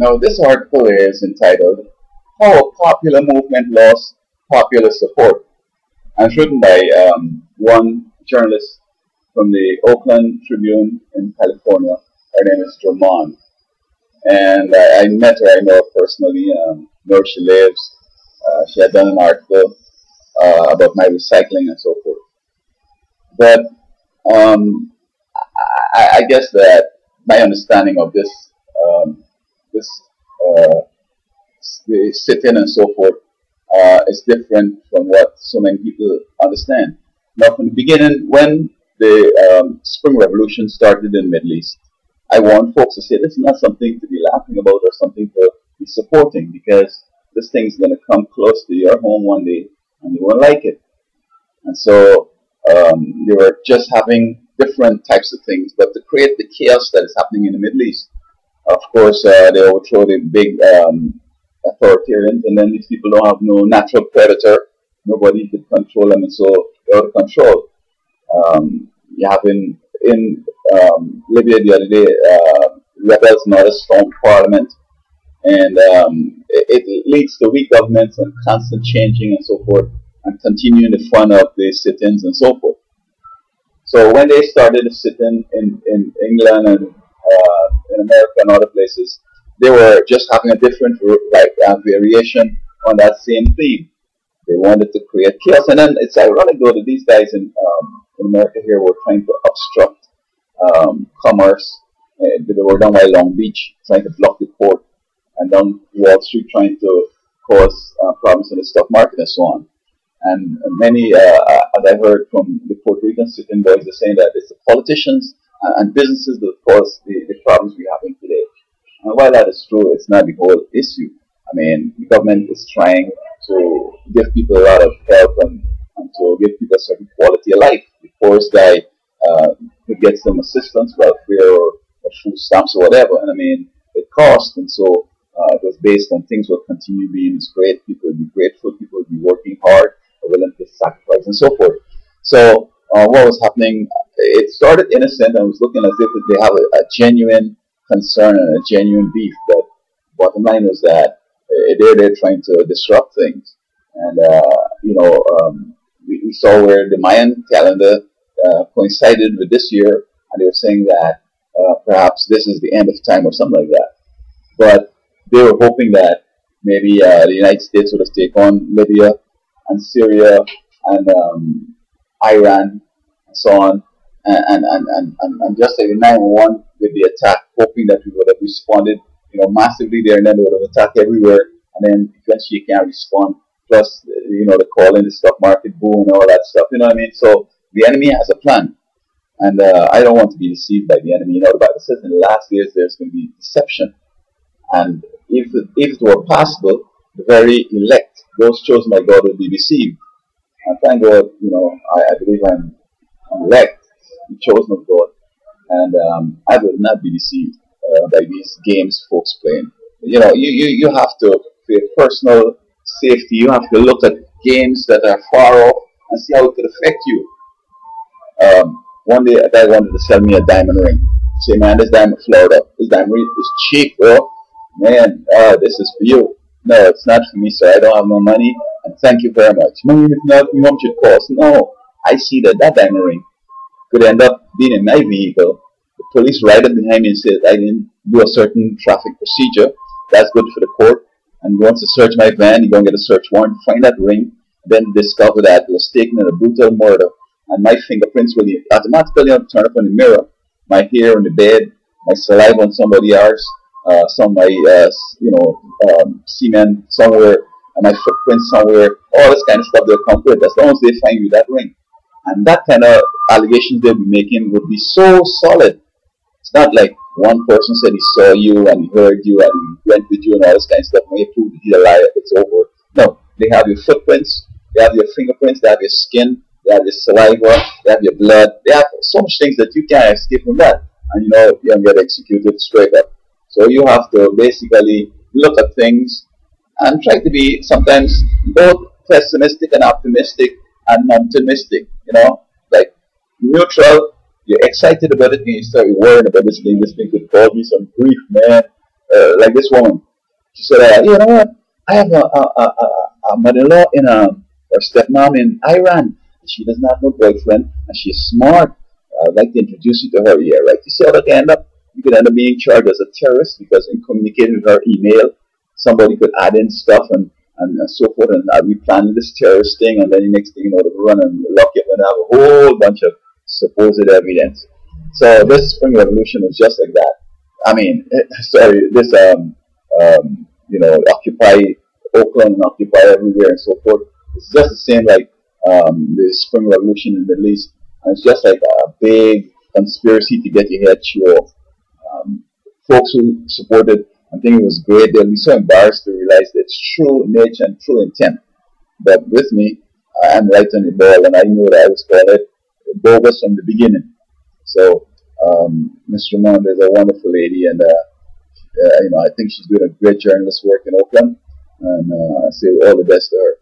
Now, this article is entitled How a Popular Movement Lost Popular Support, and it's written by one journalist from the Oakland Tribune in California. Her name is Drummond. And I met her, I know her personally, know where she lives. She had done an article about my recycling and so forth. But um, I guess that my understanding of this uh, the sit-in and so forth is different from what so many people understand. Now, from the beginning, when the Spring Revolution started in the Middle East, I want folks to say this is not something to be laughing about or something to be supporting, because this thing's going to come close to your home one day and you won't like it. And so they were just having different types of things, but to create the chaos that is happening in the Middle East. Of course, they overthrow the big authoritarians, and then these people don't have no natural predator. Nobody could control them, and so they're out of control. You have in Libya the other day, rebels and others stormed parliament, and it leads to weak governments and constant changing and so forth, and continuing the fun of the sit-ins and so forth. So when they started to sit-in in England and in America and other places, they were just having a different variation on that same theme. They wanted to create chaos, and then it's ironic though that these guys in America here were trying to obstruct commerce. They were down by Long Beach trying to block the port, and down Wall Street trying to cause problems in the stock market and so on. And many, as I heard from the Puerto Rican sit-in boys, are saying that it's the politicians and businesses that cause the problems we're having today. And while that is true, it's not the whole issue. I mean, the government is trying to give people a lot of help and to give people a certain quality of life. The poorest guy could get some assistance, welfare or food stamps or whatever. And I mean, it costs, and so it was based on things will continue being great. People will be grateful. People will be working hard, willing to sacrifice, and so forth. So what was happening? It started innocent and was looking as if they have a genuine concern and a genuine beef. But bottom line was that they're trying to disrupt things. And we saw where the Mayan calendar coincided with this year, and they were saying that perhaps this is the end of time or something like that. But they were hoping that maybe the United States would have taken on Libya and Syria and Iran and so on, and just like 9/11 with the attack, hoping that we would have responded, massively there, and then they would have attacked everywhere, and then eventually you can't respond. Plus, the call in the stock market boom and all that stuff. You know what I mean? So the enemy has a plan, and I don't want to be deceived by the enemy. The Bible says in the last years there's going to be deception, and if it were possible, the very elect, those chosen by God, will be deceived. And thank God, I believe I'm elect, I'm chosen of God, and I will not be deceived by these games folks playing. You have to, for your personal safety, you have to look at games that are far off and see how it could affect you. One day, a guy wanted to sell me a diamond ring. Say, man, this diamond Florida, this diamond ring is cheap, bro. Man, this is for you. No, it's not for me, sir. I don't have no money, and thank you very much. Money if not, how much it costs? No, I see that diamond ring could end up being in my vehicle. The police ride up behind me and say I didn't do a certain traffic procedure. That's good for the court. And he wants to search my van. You're going to get a search warrant, find that ring, then discover that it was taken in a brutal murder. And my fingerprints will automatically turn up on the mirror, my hair on the bed, my saliva on somebody else, some of my semen somewhere, and my footprint somewhere. All this kind of stuff they'll come with as long as they find you that ring. And that kind of allegations they'll be making would be so solid. It's not like one person said he saw you and he heard you and he went with you and all this kind of stuff. When you prove that he's a liar, it's over. No, they have your footprints, they have your fingerprints, they have your skin, they have your saliva, they have your blood. They have so much things that you can't escape from that. And you don't get executed straight up. So you have to basically look at things and try to be sometimes both pessimistic and optimistic and optimistic. Like neutral. You're excited about it and you start worrying about this thing. This thing could cause me some grief, man. like this woman. She said, you know what? I have a mother-in-law in or stepmom in Iran. She doesn't have no boyfriend, and she's smart. I'd like to introduce you to her. Yeah, right. You see how that can end up? You could end up being charged as a terrorist because in communicating with her email, somebody could add in stuff and so forth, and we planned this terrorist thing, and then the next thing you know, they run and lock it and have a whole bunch of supposed evidence. So this spring revolution was just like that. I mean, sorry, this Occupy Oakland and Occupy everywhere and so forth. It's just the same like the spring revolution in the Middle East, and it's just like a big conspiracy to get your head chewed off. Folks who supported and think it was great, they'll be so embarrassed to realize that it's true nature and true intent. But with me, I'm right on the ball, and I know that I was called it bogus from the beginning. So, Ms. Drummond is a wonderful lady, and I think she's doing a great journalist work in Oakland, and I say all the best to her.